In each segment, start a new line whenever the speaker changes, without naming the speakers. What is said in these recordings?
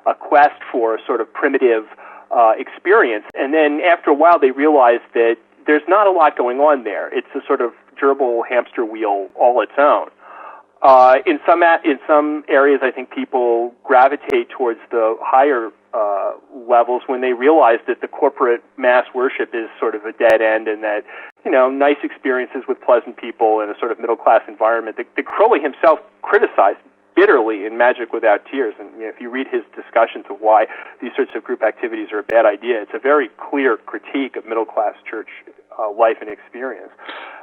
a quest for a sort of primitive experience. And then after a while, they realize that there's not a lot going on there. It's a sort of gerbil hamster wheel all its own. In some areas, I think people gravitate towards the higher levels when they realize that the corporate mass worship is sort of a dead end, and that, you know, nice experiences with pleasant people in a sort of middle-class environment that Crowley himself criticized bitterly in Magick Without Tears. And, you know, if you read his discussions of why these sorts of group activities are a bad idea, it's a very clear critique of middle-class church life and experience.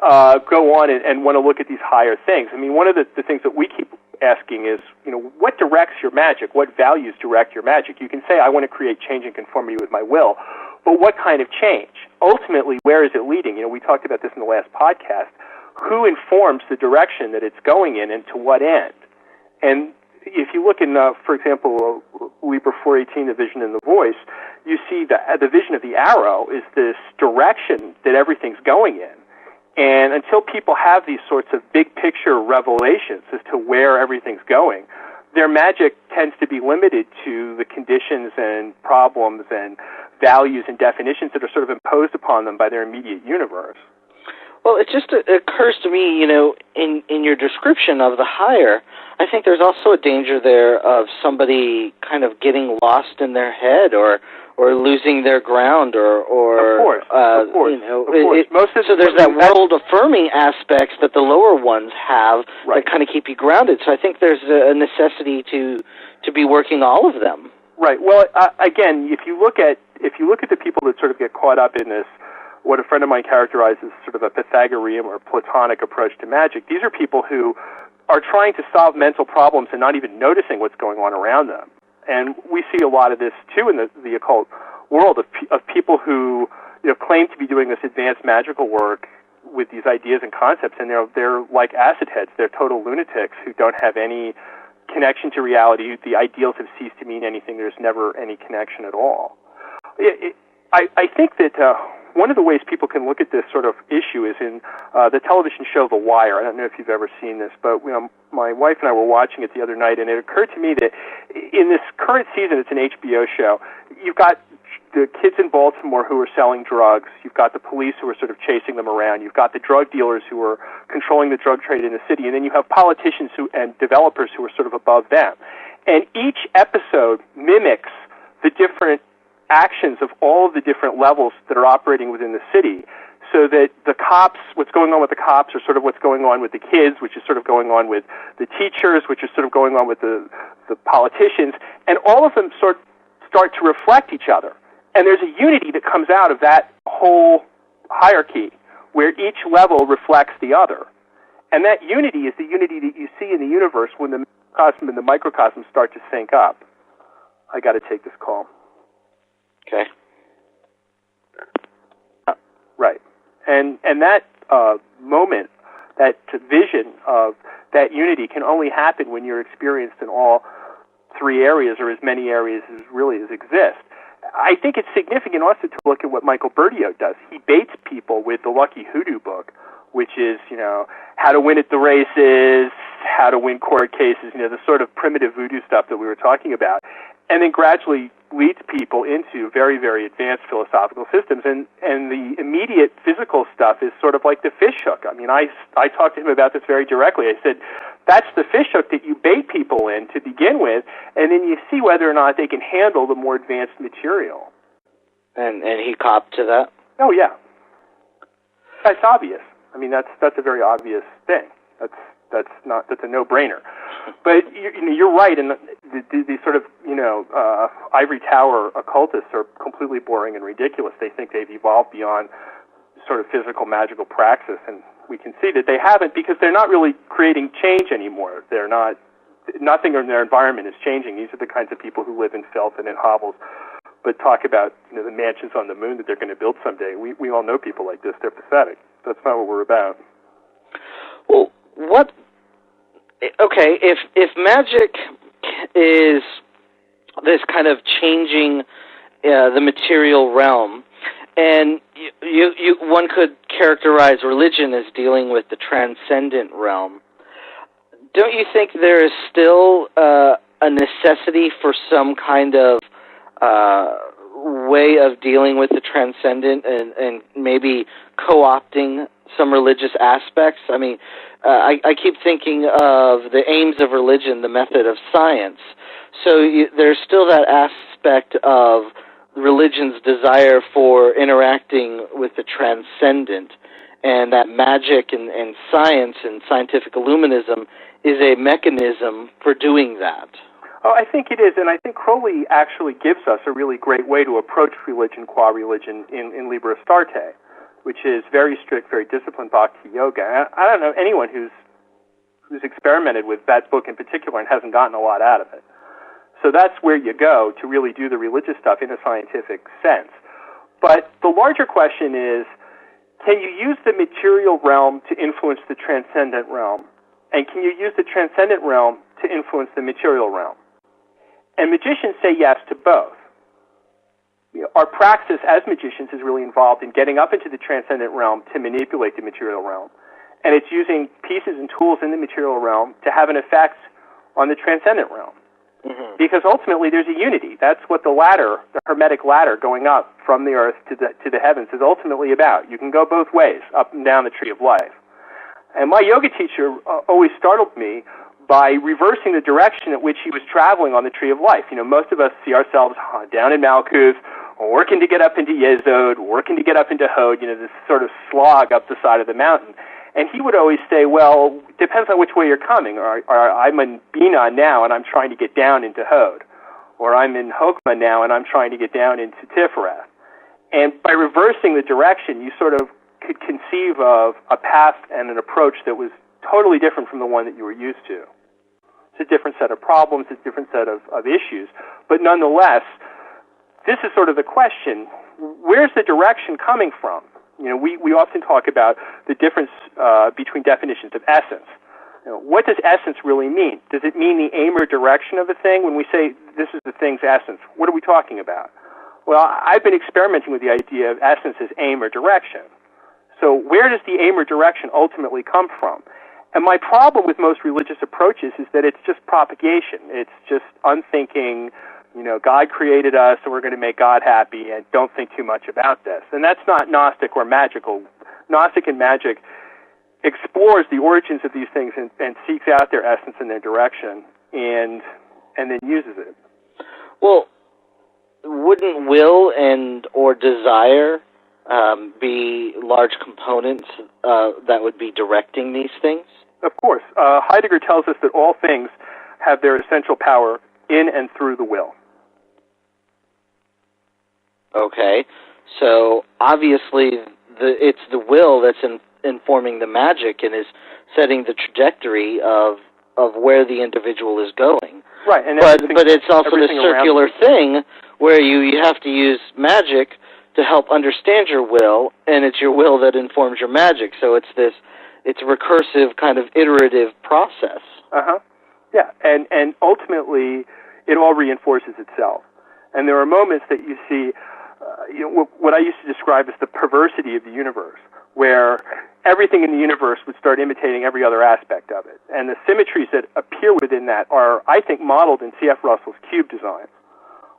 Go on and want to look at these higher things. I mean, one of the things that we keep asking is, you know, what directs your magic? What values direct your magic? You can say, I want to create change and conformity with my will, but what kind of change? Ultimately, where is it leading? You know, we talked about this in the last podcast. Who informs the direction that it's going in, and to what end? And if you look in, for example, Liber 418, the vision and the voice, you see the vision of the arrow is this direction that everything's going in. And until people have these sorts of big picture revelations as to where everything's going, their magic tends to be limited to the conditions and problems and values and definitions that are sort of imposed upon them by their immediate universe.
Well, it just occurs to me, you know, in your description of the higher, I think there's also a danger there of somebody kind of getting lost in their head or losing their ground or
of course.
You know, so there's that world-affirming aspects that the lower ones have that kind of keep you grounded. So I think there's a necessity to be working all of them.
Right. Well, again, if you look at the people that sort of get caught up in this, what a friend of mine characterizes sort of a Pythagorean or Platonic approach to magic, these are people who are trying to solve mental problems and not even noticing what's going on around them. And we see a lot of this, too, in the occult world of people who, you know, claim to be doing this advanced magical work with these ideas and concepts, and they're like acid heads. They're total lunatics who don't have any connection to reality. The ideals have ceased to mean anything. There's never any connection at all. I think that one of the ways people can look at this sort of issue is in the television show The Wire. I don't know if you've ever seen this, but you know, my wife and I were watching it the other night, and it occurred to me that in this current season, it's an HBO show, you've got the kids in Baltimore who are selling drugs, you've got the police who are sort of chasing them around, you've got the drug dealers who are controlling the drug trade in the city, and then you have politicians and developers who are sort of above them. And each episode mimics the different actions of all of the different levels that are operating within the city, so that the cops, what's going on with the cops, are sort of what's going on with the kids, which is sort of going on with the teachers, which is sort of going on with the politicians, and all of them start to reflect each other. And there's a unity that comes out of that whole hierarchy, where each level reflects the other. And that unity is the unity that you see in the universe when the macrocosm and the microcosm start to sync up. I got to take this call.
Okay.
Right. And that moment, that vision of that unity can only happen when you're experienced in all three areas, or as many areas as exist. I think it's significant also to look at what Michael Bertio does. He baits people with the Lucky Hoodoo book, which is, you know, how to win at the races, how to win court cases, you know, the sort of primitive voodoo stuff that we were talking about, and then gradually leads people into very, very advanced philosophical systems. And the immediate physical stuff is sort of like the fish hook. I mean, I talked to him about this very directly. I said, that's the fish hook that you bait people in to begin with, and then you see whether or not they can handle the more advanced material.
And he copped to that?
Oh, yeah. That's obvious. I mean, that's a very obvious thing. That's a no-brainer. But you're right, and the sort of, you know, ivory tower occultists are completely boring and ridiculous. They think they've evolved beyond sort of physical magical praxis, and we can see that they haven't, because they're not really creating change anymore. Nothing in their environment is changing. These are the kinds of people who live in filth and in hovels, but talk about, you know, the mansions on the moon that they're going to build someday. We all know people like this. They're pathetic. That's not what we're about.
Well, okay, if magic is this kind of changing the material realm, and one could characterize religion as dealing with the transcendent realm, don't you think there is still a a necessity for some kind of way of dealing with the transcendent and maybe co-opting some religious aspects? I mean, I keep thinking of the aims of religion, the method of science. So there's still that aspect of religion's desire for interacting with the transcendent, and that magic and science and scientific illuminism is a mechanism for doing that.
Oh, I think it is, and I think Crowley actually gives us a really great way to approach religion qua religion in Liber Astarte, which is very strict, very disciplined bhakti yoga. I don't know anyone who's experimented with that book in particular and hasn't gotten a lot out of it. So that's where you go to really do the religious stuff in a scientific sense. But the larger question is, can you use the material realm to influence the transcendent realm? And can you use the transcendent realm to influence the material realm? And magicians say yes to both. Our praxis as magicians is really involved in getting up into the transcendent realm to manipulate the material realm. And it's using pieces and tools in the material realm to have an effect on the transcendent realm. Mm-hmm. Because ultimately there's a unity. That's what the ladder, the hermetic ladder going up from the earth to the heavens is ultimately about. You can go both ways, up and down the tree of life. And my yoga teacher always startled me by reversing the direction at which he was traveling on the tree of life. Most of us see ourselves down in Malkuth, working to get up into Yesod, working to get up into Hod, this sort of slog up the side of the mountain. And he would always say, well, depends on which way you're coming. Or I'm in Bina now and I'm trying to get down into Hod. Or I'm in Hokmah now and I'm trying to get down into Tiferet. And by reversing the direction, you sort of could conceive of a path and an approach that was totally different from the one that you were used to. It's a different set of problems, it's a different set of issues. But nonetheless, this is sort of the question, where's the direction coming from? We often talk about the difference between definitions of essence. What does essence really mean? Does it mean the aim or direction of a thing? When we say this is the thing's essence, what are we talking about? Well, I've been experimenting with the idea of essence as aim or direction. So where does the aim or direction ultimately come from? And my problem with most religious approaches is that it's just propagation. It's just unthinking, God created us and we're going to make God happy and don't think too much about this. And that's not Gnostic or magical. Gnostic and Magick explores the origins of these things and seeks out their essence and their direction and then uses it. Well,
wouldn't will and or desire be large components that would be directing these things?
Of course. Heidegger tells us that all things have their essential power in and through the will.
Okay. So obviously it's the will that's informing the magic and is setting the trajectory of where the individual is going.
Right. And
but it's also the circular thing where you have to use magic to help understand your will, and it's your will that informs your magic. So it's a recursive kind of iterative process.
Uh-huh. Yeah, and ultimately it all reinforces itself. And there are moments that you see, what I used to describe as the perversity of the universe, where everything in the universe would start imitating every other aspect of it. And the symmetries that appear within that are, I think, modeled in C.F. Russell's cube designs,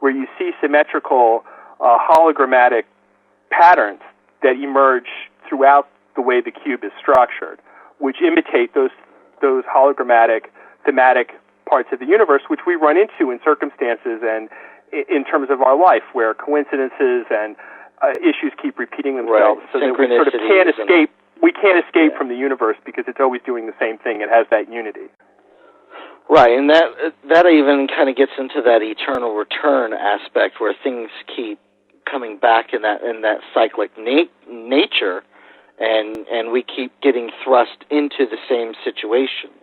where you see symmetrical hologrammatic patterns that emerge throughout the way the cube is structured, which imitate those hologrammatic, thematic parts of the universe, which we run into in circumstances and in terms of our life, where coincidences and issues keep repeating themselves,
right.
So that we sort of can't escape. We can't escape from the universe because it's always doing the same thing. It has that unity.
Right, and that even kind of gets into that eternal return aspect, where things keep coming back in that cyclic nature, and we keep getting thrust into the same situations.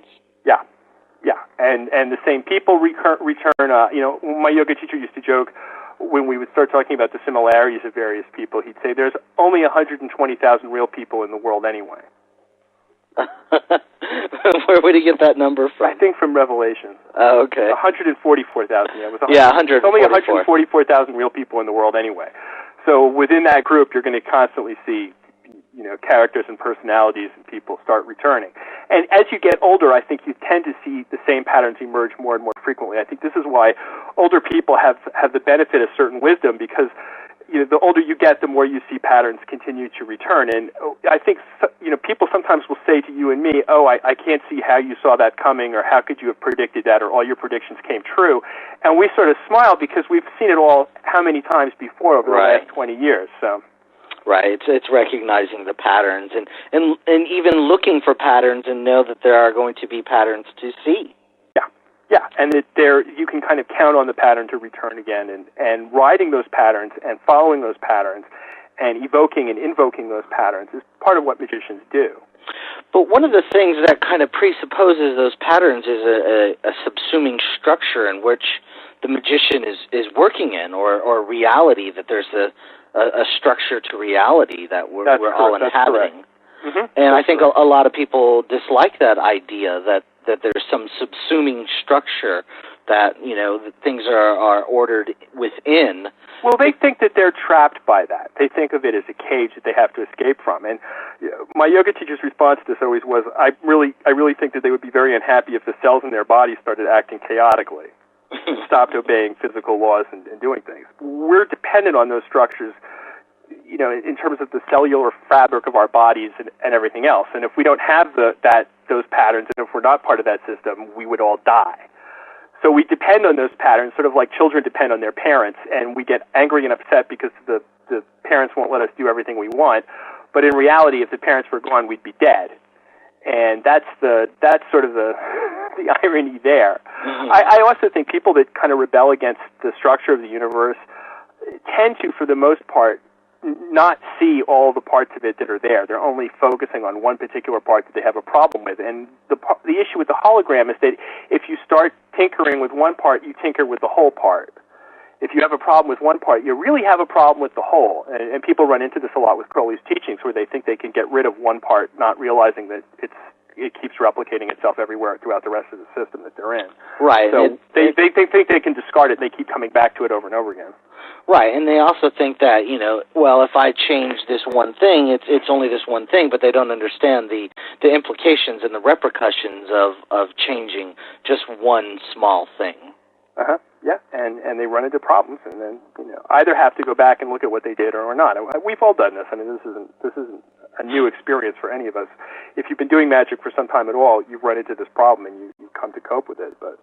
Yeah, and the same people return. My yoga teacher used to joke when we would start talking about the similarities of various people. He'd say, "There's only 120,000 real people in the world anyway."
Where would he get that number from?
I think from Revelation.
Oh, okay.
144,000. Yeah, it was
144.
Only 144,000 real people in the world anyway. So within that group, you're going to constantly see, characters and personalities and people start returning. And as you get older, I think you tend to see the same patterns emerge more and more frequently. I think this is why older people have the benefit of certain wisdom, because the older you get, the more you see patterns continue to return. And I think people sometimes will say to you and me, I can't see how you saw that coming, or how could you have predicted that, or all your predictions came true. And we sort of smile because we've seen it all how many times before over the last 20 years. So.
Right, it's recognizing the patterns and even looking for patterns and know that there are going to be patterns to see.
Yeah, and that you can kind of count on the pattern to return again, and riding those patterns and following those patterns and evoking and invoking those patterns is part of what magicians do.
But one of the things that kind of presupposes those patterns is a subsuming structure in which the magician is working in, or reality, that there's a structure to reality that we're all inhabiting.
Mm-hmm.
And I think a lot of people dislike that idea that there's some subsuming structure, that that things are ordered within.
Well, they think that they're trapped by that. They think of it as a cage that they have to escape from. And my yoga teacher's response to this always was, I really think that they would be very unhappy if the cells in their body started acting chaotically, stopped obeying physical laws and doing things. We're dependent on those structures, in terms of the cellular fabric of our bodies and everything else. And if we don't have those patterns, and if we're not part of that system, we would all die. So we depend on those patterns, sort of like children depend on their parents, and we get angry and upset because the parents won't let us do everything we want. But in reality, if the parents were gone, we'd be dead. And that's sort of the irony there. Mm-hmm. I also think people that kind of rebel against the structure of the universe tend to, for the most part, not see all the parts of it that are there. They're only focusing on one particular part that they have a problem with. And the issue with the hologram is that if you start tinkering with one part, you tinker with the whole part. If you have a problem with one part, you really have a problem with the whole. And people run into this a lot with Crowley's teachings, where they think they can get rid of one part, not realizing that it keeps replicating itself everywhere throughout the rest of the system that they're in.
Right.
So they think they can discard it, and they keep coming back to it over and over again.
Right, and they also think that, if I change this one thing, it's only this one thing, but they don't understand the implications and the repercussions of changing just one small thing.
Uh-huh, yeah, and they run into problems, and then, either have to go back and look at what they did or not. We've all done this. I mean, this isn't a new experience for any of us. If you've been doing magic for some time at all, you've run into this problem, and you come to cope with it, but...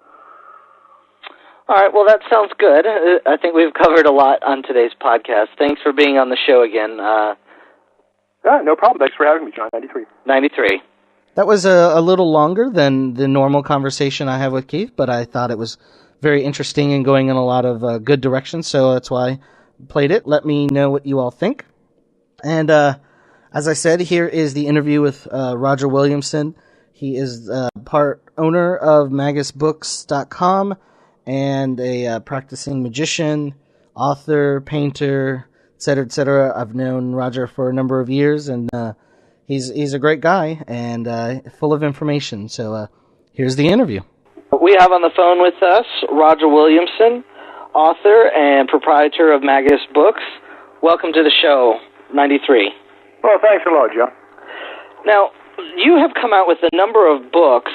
All right, well, that sounds good. I think we've covered a lot on today's podcast. Thanks for being on the show again.
No problem. Thanks for having me, John. 93.
That was a little longer than the normal conversation I have with Keith, but I thought it was very interesting and going in a lot of good directions, so that's why I played it. Let me know what you all think. And as I said, here is the interview with Roger Williamson. He is part owner of MagusBooks.com, and a practicing magician, author, painter, etc., etc. I've known Roger for a number of years, and he's a great guy and full of information. So here's the interview.
We have on the phone with us Roger Williamson, author and proprietor of Magus Books. Welcome to the show, 93.
Well, thanks a lot, John.
Now, you have come out with a number of books.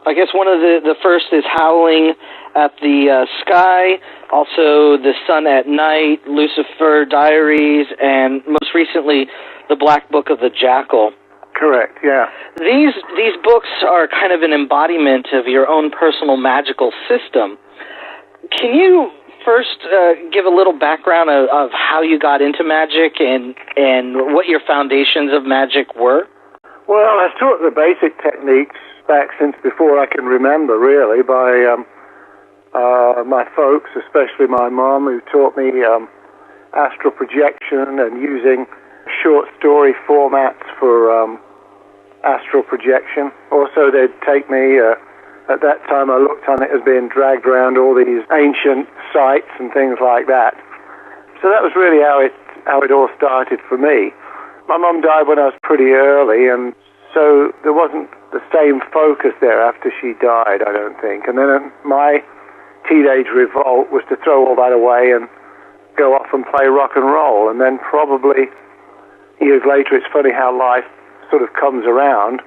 I guess one of the first is Howling at the Sky, also The Sun at Night, Lucifer Diaries, and most recently, The Black Book of the Jackal.
Correct, yeah.
These books are kind of an embodiment of your own personal magical system. Can you first give a little background of how you got into magic and what your foundations of magic were?
Well, I taught the basic techniques back since before I can remember, really, by my folks, especially my mom, who taught me astral projection and using short story formats for astral projection. Also, they'd take me, at that time I looked on it as being dragged around all these ancient sites and things like that. So that was really how it all started for me. My mom died when I was pretty early, and so there wasn't the same focus there after she died, I don't think. And then my teenage revolt was to throw all that away and go off and play rock and roll. And then probably, years later, it's funny how life sort of comes around.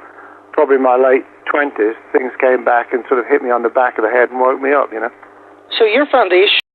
Probably in my late 20s, things came back and sort of hit me on the back of the head and woke me up, you know.
So your foundation